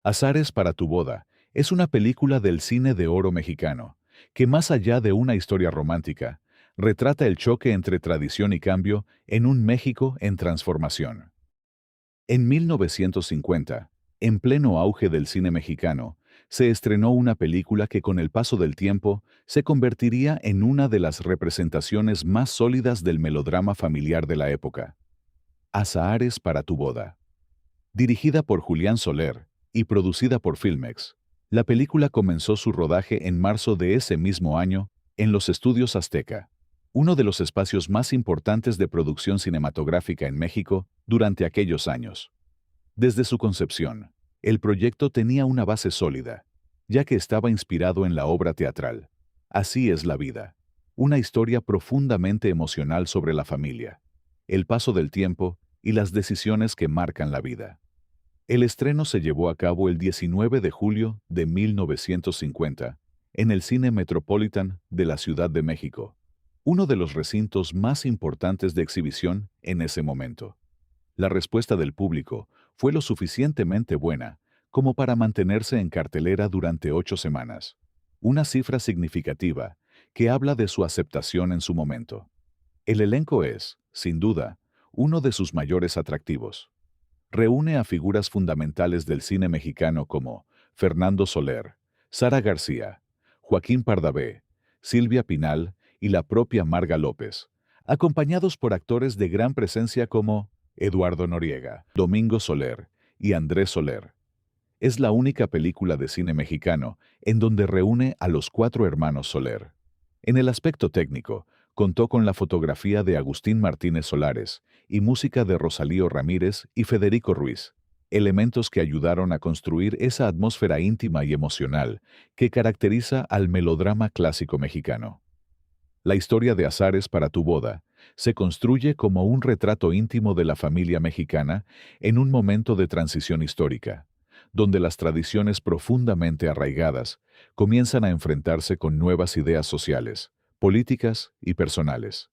Azares para tu boda es una película del cine de oro mexicano, que más allá de una historia romántica, retrata el choque entre tradición y cambio en un México en transformación. En 1950, en pleno auge del cine mexicano, se estrenó una película que con el paso del tiempo se convertiría en una de las representaciones más sólidas del melodrama familiar de la época. Azahares para tu boda. Dirigida por Julián Soler y producida por Filmex, la película comenzó su rodaje en marzo de ese mismo año en los Estudios Azteca, uno de los espacios más importantes de producción cinematográfica en México durante aquellos años. Desde su concepción, el proyecto tenía una base sólida, ya que estaba inspirado en la obra teatral Así es la vida, una historia profundamente emocional sobre la familia, el paso del tiempo y las decisiones que marcan la vida. El estreno se llevó a cabo el 19 de julio de 1950 en el Cine Metropolitan de la Ciudad de México, uno de los recintos más importantes de exhibición en ese momento. La respuesta del público fue lo suficientemente buena como para mantenerse en cartelera durante 8 semanas, una cifra significativa que habla de su aceptación en su momento. El elenco es, sin duda, uno de sus mayores atractivos. Reúne a figuras fundamentales del cine mexicano como Fernando Soler, Sara García, Joaquín Pardavé, Silvia Pinal y la propia Marga López, acompañados por actores de gran presencia como Eduardo Noriega, Domingo Soler y Andrés Soler. Es la única película de cine mexicano en donde reúne a los 4 hermanos Soler. En el aspecto técnico, contó con la fotografía de Agustín Martínez Solares y música de Rosalío Ramírez y Federico Ruiz, elementos que ayudaron a construir esa atmósfera íntima y emocional que caracteriza al melodrama clásico mexicano. La historia de Azares para tu boda se construye como un retrato íntimo de la familia mexicana en un momento de transición histórica, donde las tradiciones profundamente arraigadas comienzan a enfrentarse con nuevas ideas sociales, políticas y personales.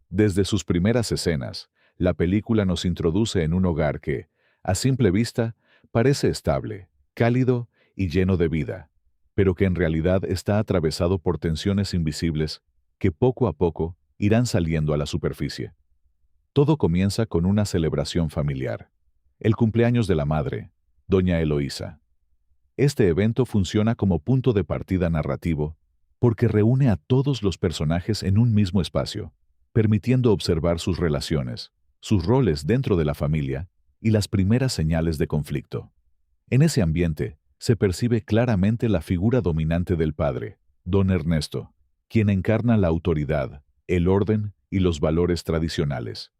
Desde sus primeras escenas, la película nos introduce en un hogar que, a simple vista, parece estable, cálido y lleno de vida, pero que en realidad está atravesado por tensiones invisibles que poco a poco irán saliendo a la superficie. Todo comienza con una celebración familiar, el cumpleaños de la madre, Doña Eloísa. Este evento funciona como punto de partida narrativo porque reúne a todos los personajes en un mismo espacio, permitiendo observar sus relaciones, sus roles dentro de la familia y las primeras señales de conflicto. En ese ambiente se percibe claramente la figura dominante del padre, don Ernesto, quien encarna la autoridad, el orden y los valores tradicionales.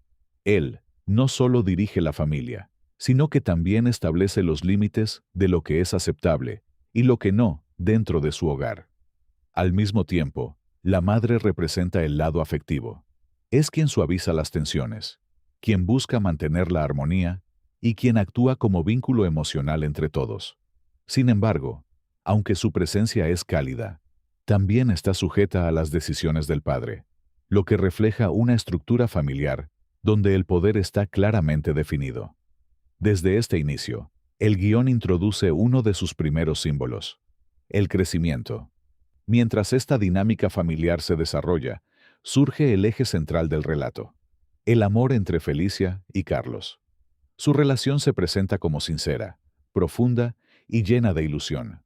Él no solo dirige la familia, sino que también establece los límites de lo que es aceptable y lo que no dentro de su hogar. Al mismo tiempo, la madre representa el lado afectivo. Es quien suaviza las tensiones, quien busca mantener la armonía y quien actúa como vínculo emocional entre todos. Sin embargo, aunque su presencia es cálida, también está sujeta a las decisiones del padre, lo que refleja una estructura familiar donde el poder está claramente definido. Desde este inicio, el guión introduce uno de sus primeros símbolos, el crecimiento. Mientras esta dinámica familiar se desarrolla, surge el eje central del relato, el amor entre Felicia y Carlos. Su relación se presenta como sincera, profunda y llena de ilusión.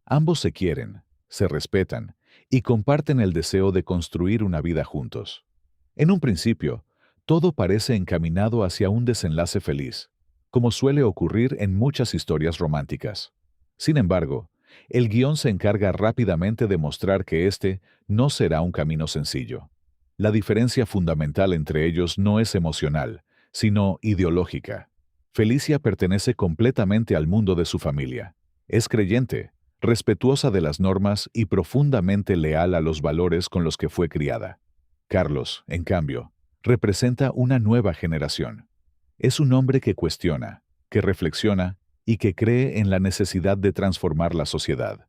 Ambos se quieren, se respetan y comparten el deseo de construir una vida juntos. En un principio, todo parece encaminado hacia un desenlace feliz, como suele ocurrir en muchas historias románticas. Sin embargo, el guión se encarga rápidamente de mostrar que este no será un camino sencillo. La diferencia fundamental entre ellos no es emocional, sino ideológica. Felicia pertenece completamente al mundo de su familia. Es creyente, respetuosa de las normas y profundamente leal a los valores con los que fue criada. Carlos, en cambio, representa una nueva generación. Es un hombre que cuestiona, que reflexiona y que cree en la necesidad de transformar la sociedad.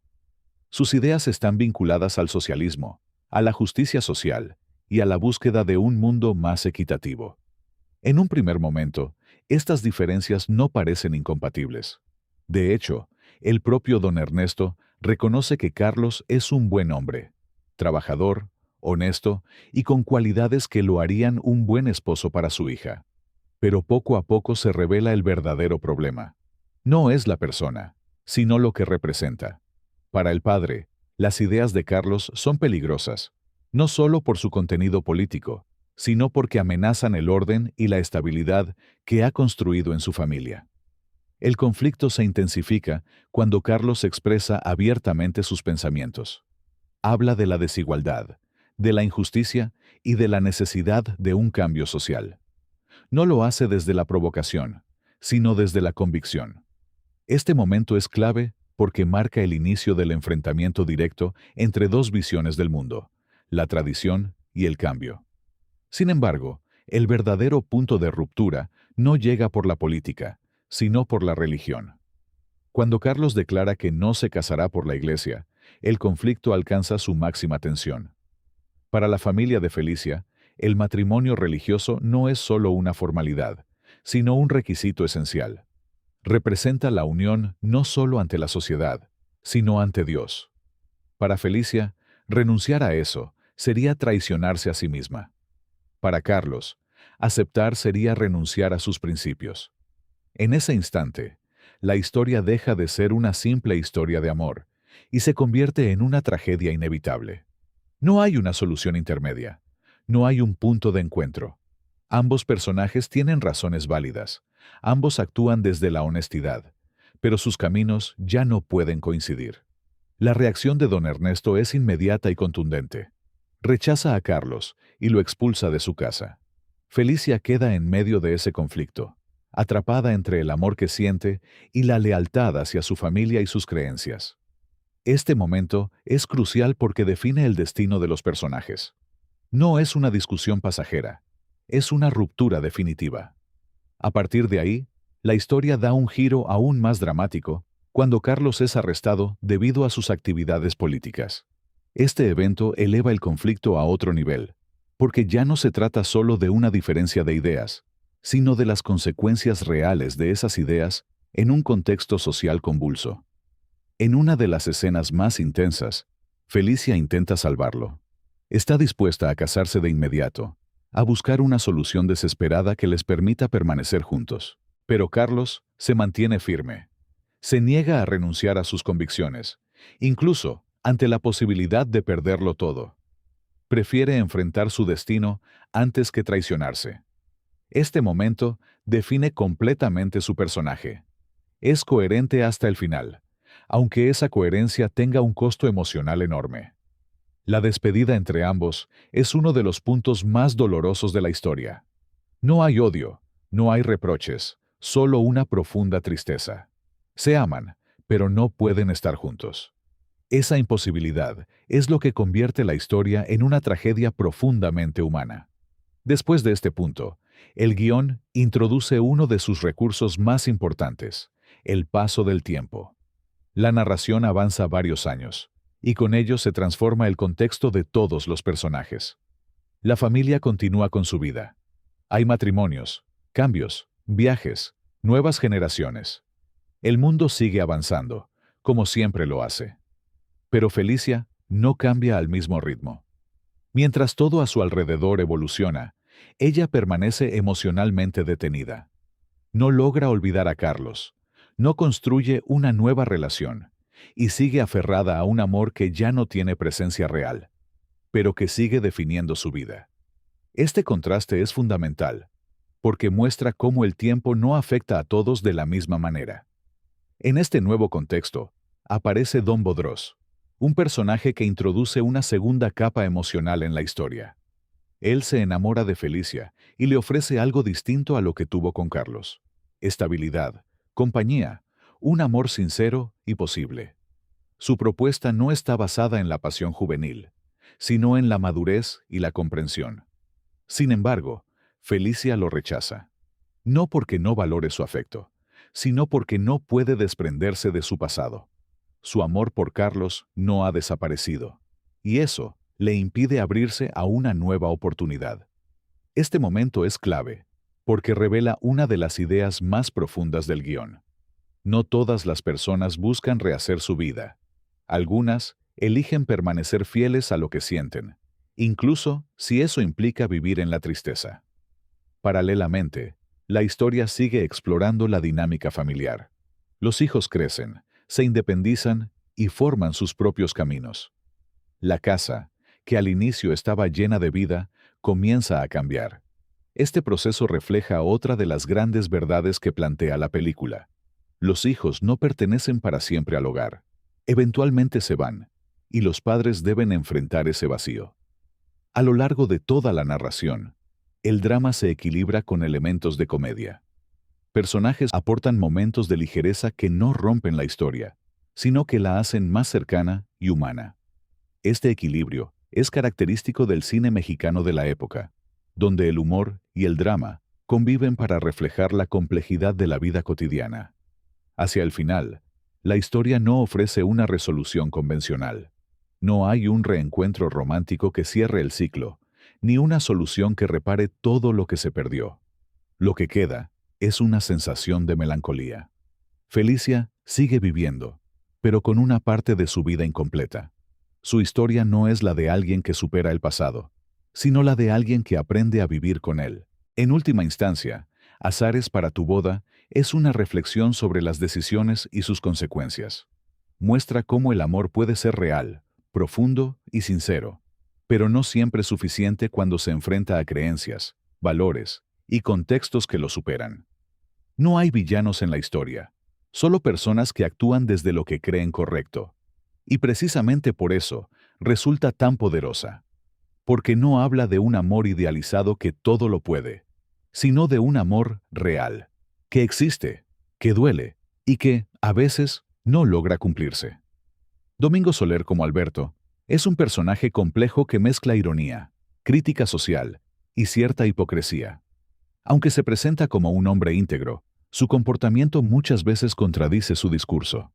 Sus ideas están vinculadas al socialismo, a la justicia social y a la búsqueda de un mundo más equitativo. En un primer momento, estas diferencias no parecen incompatibles. De hecho, el propio don Ernesto reconoce que Carlos es un buen hombre, trabajador, honesto y con cualidades que lo harían un buen esposo para su hija. Pero poco a poco se revela el verdadero problema. No es la persona, sino lo que representa. Para el padre, las ideas de Carlos son peligrosas, no solo por su contenido político, sino porque amenazan el orden y la estabilidad que ha construido en su familia. El conflicto se intensifica cuando Carlos expresa abiertamente sus pensamientos. Habla de la desigualdad, de la injusticia y de la necesidad de un cambio social. No lo hace desde la provocación, sino desde la convicción. Este momento es clave porque marca el inicio del enfrentamiento directo entre dos visiones del mundo, la tradición y el cambio. Sin embargo, el verdadero punto de ruptura no llega por la política, sino por la religión. Cuando Carlos declara que no se casará por la iglesia, el conflicto alcanza su máxima tensión. Para la familia de Felicia, el matrimonio religioso no es solo una formalidad, sino un requisito esencial. Representa la unión no solo ante la sociedad, sino ante Dios. Para Felicia, renunciar a eso sería traicionarse a sí misma. Para Carlos, aceptar sería renunciar a sus principios. En ese instante, la historia deja de ser una simple historia de amor y se convierte en una tragedia inevitable. No hay una solución intermedia. No hay un punto de encuentro. Ambos personajes tienen razones válidas. Ambos actúan desde la honestidad, pero sus caminos ya no pueden coincidir. La reacción de don Ernesto es inmediata y contundente. Rechaza a Carlos y lo expulsa de su casa. Felicia queda en medio de ese conflicto, atrapada entre el amor que siente y la lealtad hacia su familia y sus creencias. Este momento es crucial porque define el destino de los personajes. No es una discusión pasajera, es una ruptura definitiva. A partir de ahí, la historia da un giro aún más dramático cuando Carlos es arrestado debido a sus actividades políticas. Este evento eleva el conflicto a otro nivel, porque ya no se trata solo de una diferencia de ideas, sino de las consecuencias reales de esas ideas en un contexto social convulso. En una de las escenas más intensas, Felicia intenta salvarlo. Está dispuesta a casarse de inmediato, a buscar una solución desesperada que les permita permanecer juntos. Pero Carlos se mantiene firme. Se niega a renunciar a sus convicciones, incluso ante la posibilidad de perderlo todo. Prefiere enfrentar su destino antes que traicionarse. Este momento define completamente su personaje. Es coherente hasta el final, aunque esa coherencia tenga un costo emocional enorme. La despedida entre ambos es uno de los puntos más dolorosos de la historia. No hay odio, no hay reproches, solo una profunda tristeza. Se aman, pero no pueden estar juntos. Esa imposibilidad es lo que convierte la historia en una tragedia profundamente humana. Después de este punto, el guión introduce uno de sus recursos más importantes, el paso del tiempo. La narración avanza varios años, y con ello se transforma el contexto de todos los personajes. La familia continúa con su vida. Hay matrimonios, cambios, viajes, nuevas generaciones. El mundo sigue avanzando, como siempre lo hace. Pero Felicia no cambia al mismo ritmo. Mientras todo a su alrededor evoluciona, ella permanece emocionalmente detenida. No logra olvidar a Carlos, no construye una nueva relación, y sigue aferrada a un amor que ya no tiene presencia real, pero que sigue definiendo su vida. Este contraste es fundamental, porque muestra cómo el tiempo no afecta a todos de la misma manera. En este nuevo contexto, aparece Don Bodrós, un personaje que introduce una segunda capa emocional en la historia. Él se enamora de Felicia y le ofrece algo distinto a lo que tuvo con Carlos: estabilidad, compañía, un amor sincero y posible. Su propuesta no está basada en la pasión juvenil, sino en la madurez y la comprensión. Sin embargo, Felicia lo rechaza. No porque no valore su afecto, sino porque no puede desprenderse de su pasado. Su amor por Carlos no ha desaparecido, y eso le impide abrirse a una nueva oportunidad. Este momento es clave, porque revela una de las ideas más profundas del guión. No todas las personas buscan rehacer su vida. Algunas eligen permanecer fieles a lo que sienten, incluso si eso implica vivir en la tristeza. Paralelamente, la historia sigue explorando la dinámica familiar. Los hijos crecen, se independizan y forman sus propios caminos. La casa, que al inicio estaba llena de vida, comienza a cambiar. Este proceso refleja otra de las grandes verdades que plantea la película. Los hijos no pertenecen para siempre al hogar. Eventualmente se van, y los padres deben enfrentar ese vacío. A lo largo de toda la narración, el drama se equilibra con elementos de comedia. Personajes aportan momentos de ligereza que no rompen la historia, sino que la hacen más cercana y humana. Este equilibrio es característico del cine mexicano de la época, donde el humor y el drama conviven para reflejar la complejidad de la vida cotidiana. Hacia el final, la historia no ofrece una resolución convencional. No hay un reencuentro romántico que cierre el ciclo, ni una solución que repare todo lo que se perdió. Lo que queda es una sensación de melancolía. Felicia sigue viviendo, pero con una parte de su vida incompleta. Su historia no es la de alguien que supera el pasado, sino la de alguien que aprende a vivir con él. En última instancia, Azares para tu boda es una reflexión sobre las decisiones y sus consecuencias. Muestra cómo el amor puede ser real, profundo y sincero, pero no siempre suficiente cuando se enfrenta a creencias, valores y contextos que lo superan. No hay villanos en la historia, solo personas que actúan desde lo que creen correcto. Y precisamente por eso resulta tan poderosa, porque no habla de un amor idealizado que todo lo puede, sino de un amor real, que existe, que duele y que, a veces, no logra cumplirse. Domingo Soler como Alberto es un personaje complejo que mezcla ironía, crítica social y cierta hipocresía. Aunque se presenta como un hombre íntegro, su comportamiento muchas veces contradice su discurso.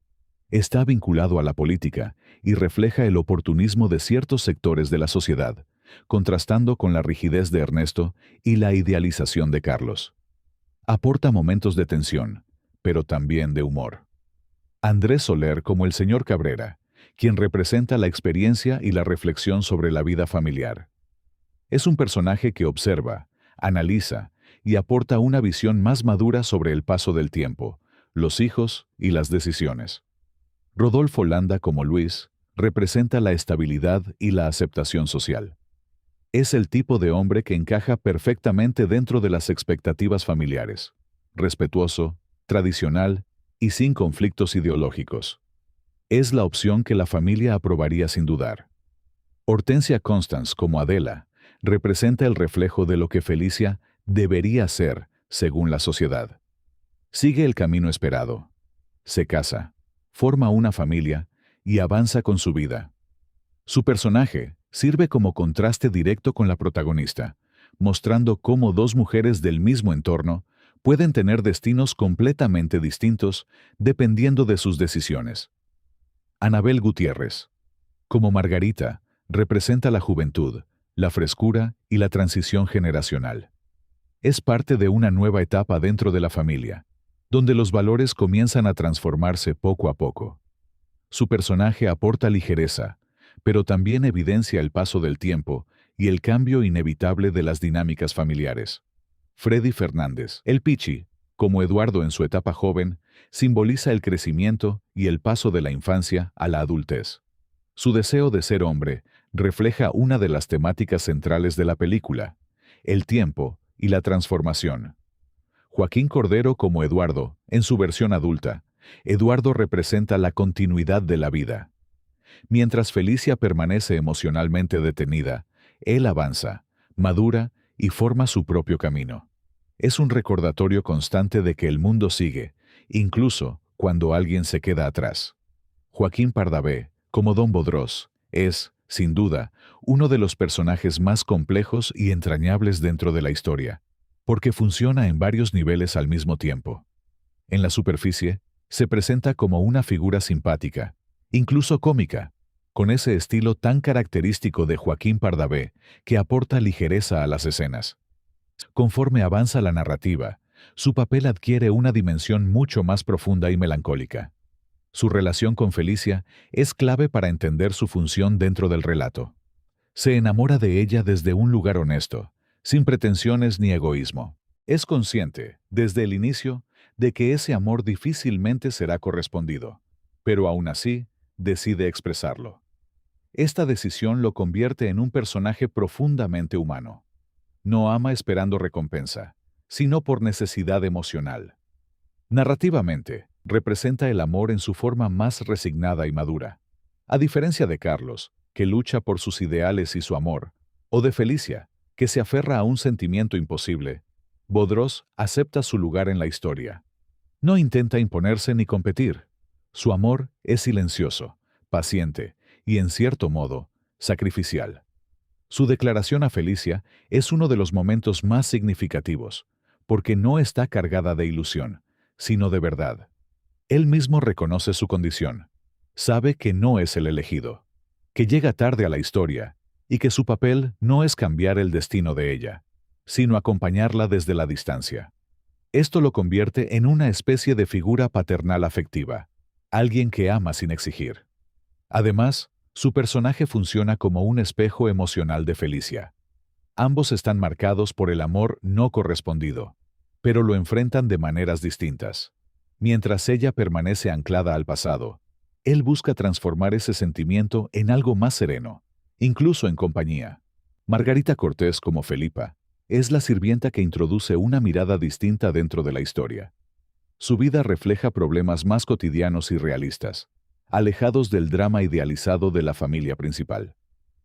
Está vinculado a la política y refleja el oportunismo de ciertos sectores de la sociedad, contrastando con la rigidez de Ernesto y la idealización de Carlos. Aporta momentos de tensión, pero también de humor. Andrés Soler como el señor Cabrera, quien representa la experiencia y la reflexión sobre la vida familiar. Es un personaje que observa, analiza y aporta una visión más madura sobre el paso del tiempo, los hijos y las decisiones. Rodolfo Landa como Luis representa la estabilidad y la aceptación social. Es el tipo de hombre que encaja perfectamente dentro de las expectativas familiares, respetuoso, tradicional y sin conflictos ideológicos. Es la opción que la familia aprobaría sin dudar. Hortensia Constance como Adela representa el reflejo de lo que Felicia debería ser según la sociedad. Sigue el camino esperado. Se casa, forma una familia y avanza con su vida. Su personaje sirve como contraste directo con la protagonista, mostrando cómo dos mujeres del mismo entorno pueden tener destinos completamente distintos dependiendo de sus decisiones. Anabel Gutiérrez, como Margarita, representa la juventud, la frescura y la transición generacional. Es parte de una nueva etapa dentro de la familia, donde los valores comienzan a transformarse poco a poco. Su personaje aporta ligereza, pero también evidencia el paso del tiempo y el cambio inevitable de las dinámicas familiares. Freddy Fernández, el Pichi, como Eduardo en su etapa joven, simboliza el crecimiento y el paso de la infancia a la adultez. Su deseo de ser hombre refleja una de las temáticas centrales de la película, el tiempo y la transformación. Joaquín Cordero como Eduardo, en su versión adulta, Eduardo representa la continuidad de la vida. Mientras Felicia permanece emocionalmente detenida, él avanza, madura y forma su propio camino. Es un recordatorio constante de que el mundo sigue, incluso cuando alguien se queda atrás. Joaquín Pardavé, como Don Bodrós, es, sin duda, uno de los personajes más complejos y entrañables dentro de la historia, porque funciona en varios niveles al mismo tiempo. En la superficie, se presenta como una figura simpática, incluso cómica, con ese estilo tan característico de Joaquín Pardavé que aporta ligereza a las escenas. Conforme avanza la narrativa, su papel adquiere una dimensión mucho más profunda y melancólica. Su relación con Felicia es clave para entender su función dentro del relato. Se enamora de ella desde un lugar honesto, sin pretensiones ni egoísmo. Es consciente, desde el inicio, de que ese amor difícilmente será correspondido, pero aún así, decide expresarlo. Esta decisión lo convierte en un personaje profundamente humano. No ama esperando recompensa, sino por necesidad emocional. Narrativamente, representa el amor en su forma más resignada y madura. A diferencia de Carlos, que lucha por sus ideales y su amor, o de Felicia, que se aferra a un sentimiento imposible, Bodrós acepta su lugar en la historia. No intenta imponerse ni competir. Su amor es silencioso, paciente y, en cierto modo, sacrificial. Su declaración a Felicia es uno de los momentos más significativos, porque no está cargada de ilusión, sino de verdad. Él mismo reconoce su condición. Sabe que no es el elegido, que llega tarde a la historia y que su papel no es cambiar el destino de ella, sino acompañarla desde la distancia. Esto lo convierte en una especie de figura paternal afectiva, alguien que ama sin exigir. Además, su personaje funciona como un espejo emocional de Felicia. Ambos están marcados por el amor no correspondido, pero lo enfrentan de maneras distintas. Mientras ella permanece anclada al pasado, él busca transformar ese sentimiento en algo más sereno, incluso en compañía. Margarita Cortés, como Felipa, es la sirvienta que introduce una mirada distinta dentro de la historia. Su vida refleja problemas más cotidianos y realistas, alejados del drama idealizado de la familia principal.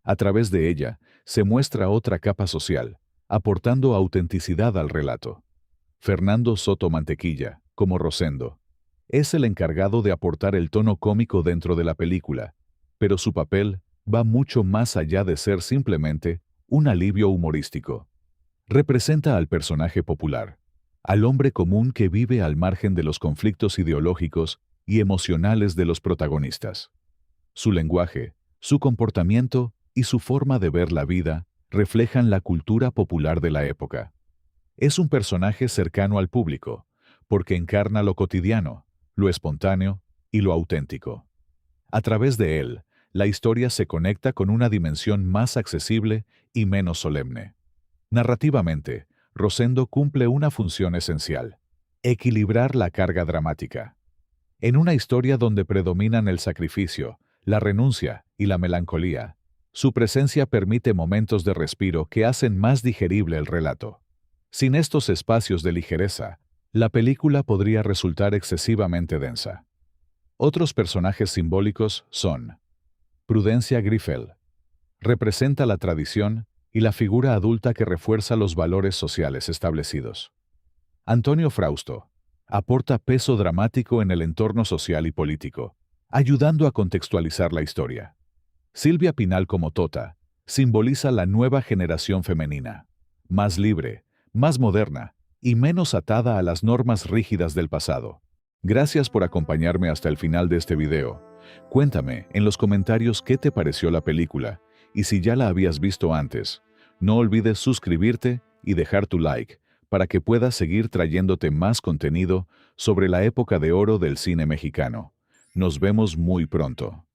A través de ella, se muestra otra capa social, aportando autenticidad al relato. Fernando Soto Mantequilla, como Rosendo, es el encargado de aportar el tono cómico dentro de la película, pero su papel va mucho más allá de ser simplemente un alivio humorístico. Representa al personaje popular, al hombre común que vive al margen de los conflictos ideológicos y emocionales de los protagonistas. Su lenguaje, su comportamiento y su forma de ver la vida reflejan la cultura popular de la época. Es un personaje cercano al público, porque encarna lo cotidiano, lo espontáneo y lo auténtico. A través de él, la historia se conecta con una dimensión más accesible y menos solemne. Narrativamente, Rosendo cumple una función esencial: equilibrar la carga dramática. En una historia donde predominan el sacrificio, la renuncia y la melancolía, su presencia permite momentos de respiro que hacen más digerible el relato. Sin estos espacios de ligereza, la película podría resultar excesivamente densa. Otros personajes simbólicos son: Prudencia Griffel. Representa la tradición y la figura adulta que refuerza los valores sociales establecidos. Antonio Frausto. Aporta peso dramático en el entorno social y político, ayudando a contextualizar la historia. Silvia Pinal como Tota simboliza la nueva generación femenina, más libre, más moderna y menos atada a las normas rígidas del pasado. Gracias por acompañarme hasta el final de este video. Cuéntame en los comentarios qué te pareció la película y si ya la habías visto antes. No olvides suscribirte y dejar tu like para que pueda seguir trayéndote más contenido sobre la época de oro del cine mexicano. Nos vemos muy pronto.